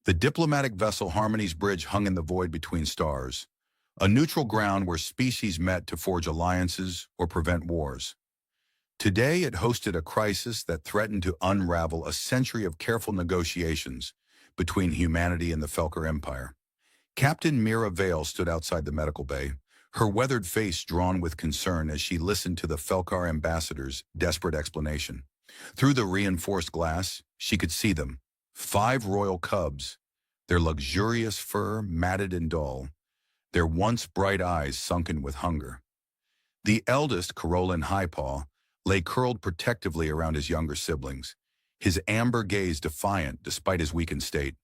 The diplomatic vessel Harmony's bridge hung in the void between stars, a neutral ground where species met to forge alliances or prevent wars. Today, it hosted a crisis that threatened to unravel a century of careful negotiations between humanity and the Felker Empire. Captain Mira Vale stood outside the medical bay, her weathered face drawn with concern as she listened to the Felkar ambassador's desperate explanation. Through the reinforced glass, she could see them, 5 royal cubs, their luxurious fur matted and dull, their once bright eyes sunken with hunger. The eldest, Carolyn Highpaw, lay curled protectively around his younger siblings, his amber gaze defiant despite his weakened state.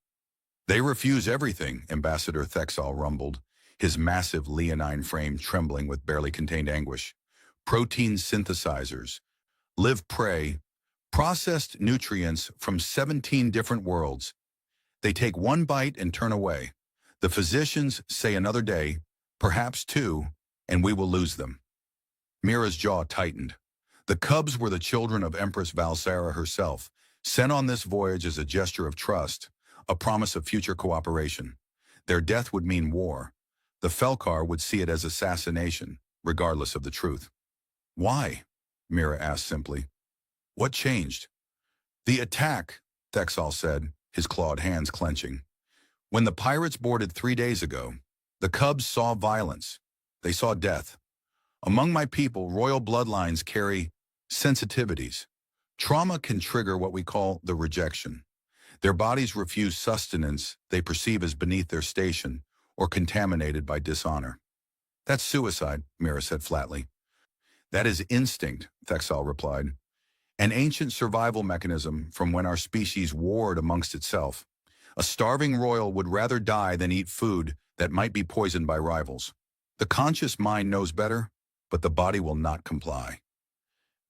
"They refuse everything," Ambassador Thexal rumbled, his massive leonine frame trembling with barely contained anguish. "Protein synthesizers, live prey, processed nutrients from 17 different worlds. They take one bite and turn away. The physicians say another day, perhaps 2, and we will lose them." Mira's jaw tightened. The cubs were the children of Empress Valsara herself, sent on this voyage as a gesture of trust, a promise of future cooperation. Their death would mean war. The Felkar would see it as assassination, regardless of the truth. "Why?" Mira asked simply. "What changed?" "The attack," Thexal said, his clawed hands clenching. "When the pirates boarded 3 days ago, the cubs saw violence. They saw death. Among my people, royal bloodlines carry sensitivities. Trauma can trigger what we call the rejection. Their bodies refuse sustenance they perceive as beneath their station or contaminated by dishonor." "That's suicide," Mira said flatly. "That is instinct," Thexal replied. "An ancient survival mechanism from when our species warred amongst itself. A starving royal would rather die than eat food that might be poisoned by rivals. The conscious mind knows better, but the body will not comply."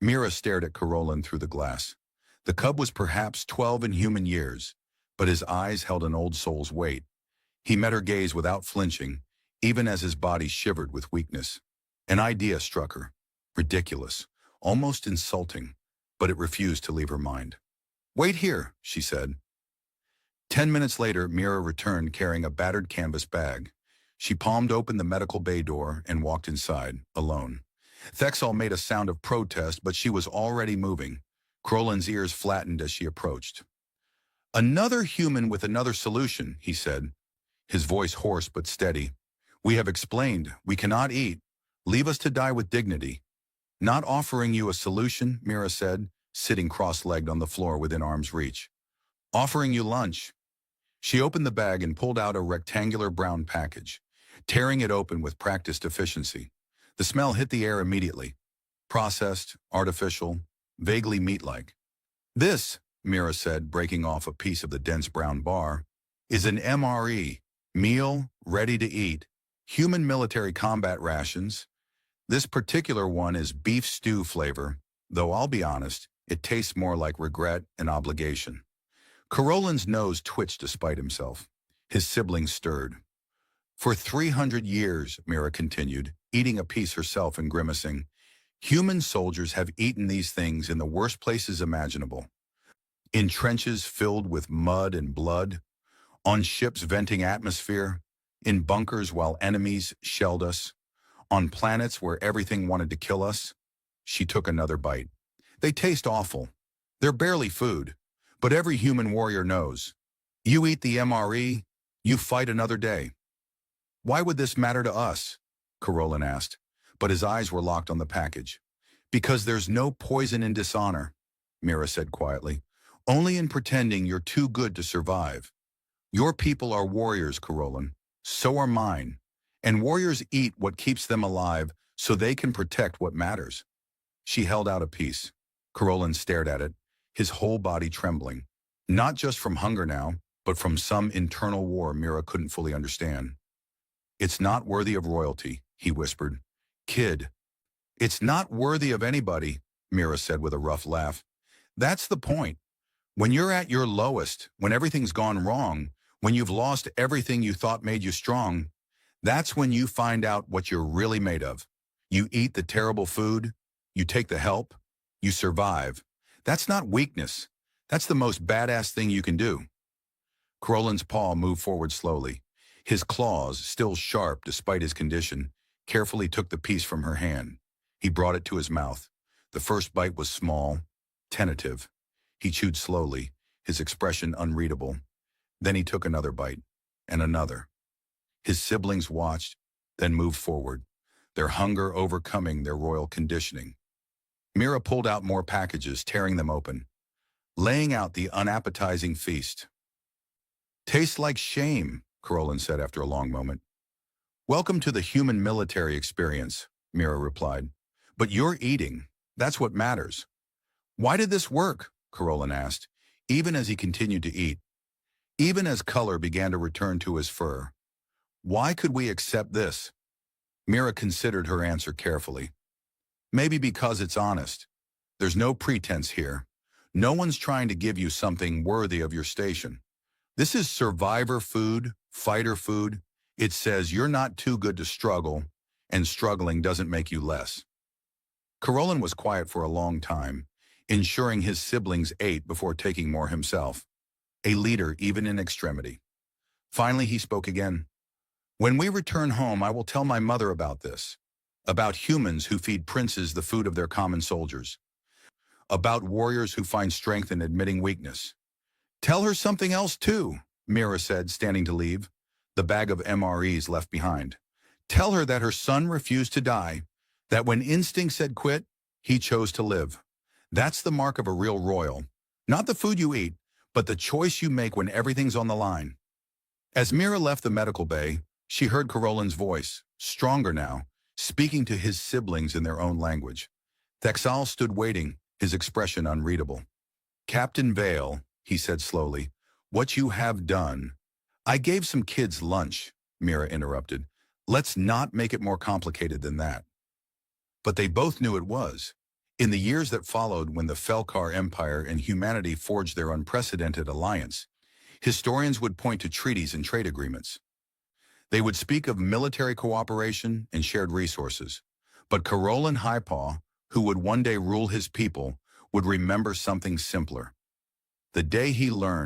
Mira stared at Carolyn through the glass. The cub was perhaps 12 in human years, but his eyes held an old soul's weight. He met her gaze without flinching, even as his body shivered with weakness. An idea struck her. Ridiculous, almost insulting, but it refused to leave her mind. "Wait here," she said. 10 minutes later, Mira returned carrying a battered canvas bag. She palmed open the medical bay door and walked inside, alone. Thexal made a sound of protest, but she was already moving. Carolyn's ears flattened as she approached. "Another human with another solution," he said, his voice hoarse but steady. "We have explained. We cannot eat. Leave us to die with dignity." "Not offering you a solution," Mira said, sitting cross-legged on the floor within arm's reach. "Offering you lunch." She opened the bag and pulled out a rectangular brown package, tearing it open with practiced efficiency. The smell hit the air immediately. Processed, artificial, vaguely meat-like. "This," Mira said, breaking off a piece of the dense brown bar, "is an MRE, meal, ready to eat, human military combat rations. This particular one is beef stew flavor, though I'll be honest, it tastes more like regret and obligation." Carolyn's nose twitched despite himself. His siblings stirred. "For 300 years, Mira continued, eating a piece herself and grimacing, human soldiers have eaten these things in the worst places imaginable. In trenches filled with mud and blood, on ships venting atmosphere, in bunkers while enemies shelled us, on planets where everything wanted to kill us." She took another bite. "They taste awful. They're barely food, but every human warrior knows. You eat the MRE, you fight another day." "Why would this matter to us?" Carolyn asked, but his eyes were locked on the package. "Because there's no poison in dishonor," Mira said quietly. "Only in pretending you're too good to survive. Your people are warriors, Carolyn. So are mine. And warriors eat what keeps them alive so they can protect what matters." She held out a piece. Carolyn stared at it, his whole body trembling. Not just from hunger now, but from some internal war Mira couldn't fully understand. "It's not worthy of royalty," he whispered. "Kid." "It's not worthy of anybody," Mira said with a rough laugh. "That's the point. When you're at your lowest, when everything's gone wrong, when you've lost everything you thought made you strong, that's when you find out what you're really made of. You eat the terrible food, you take the help, you survive. That's not weakness. That's the most badass thing you can do." Carolin's paw moved forward slowly. His claws, still sharp despite his condition, carefully took the piece from her hand. He brought it to his mouth. The first bite was small, tentative. He chewed slowly, his expression unreadable. Then he took another bite, and another. His siblings watched, then moved forward, their hunger overcoming their royal conditioning. Mira pulled out more packages, tearing them open, laying out the unappetizing feast. "Tastes like shame," Carolyn said after a long moment. "Welcome to the human military experience," Mira replied. "But you're eating. That's what matters." "Why did this work?" Carolyn asked, even as he continued to eat, even as color began to return to his fur. "Why could we accept this?" Mira considered her answer carefully. "Maybe because it's honest. There's no pretense here. No one's trying to give you something worthy of your station. This is survivor food, fighter food. It says you're not too good to struggle, and struggling doesn't make you less." Carolyn was quiet for a long time, ensuring his siblings ate before taking more himself. A leader even in extremity. Finally, he spoke again. "When we return home, I will tell my mother about this. About humans who feed princes the food of their common soldiers. About warriors who find strength in admitting weakness." "Tell her something else too," Mira said, standing to leave, the bag of MREs left behind. "Tell her that her son refused to die, that when instinct said quit, he chose to live. That's the mark of a real royal. Not the food you eat, but the choice you make when everything's on the line." As Mira left the medical bay, she heard Carolyn's voice, stronger now, speaking to his siblings in their own language. Thexal stood waiting, his expression unreadable. "Captain Vale," he said slowly, "what you have done—" "I gave some kids lunch," Mira interrupted. "Let's not make it more complicated than that." But they both knew it was. In the years that followed, when the Felkar Empire and humanity forged their unprecedented alliance, historians would point to treaties and trade agreements. They would speak of military cooperation and shared resources. But Carolyn Highpaw, who would one day rule his people, would remember something simpler. The day he learned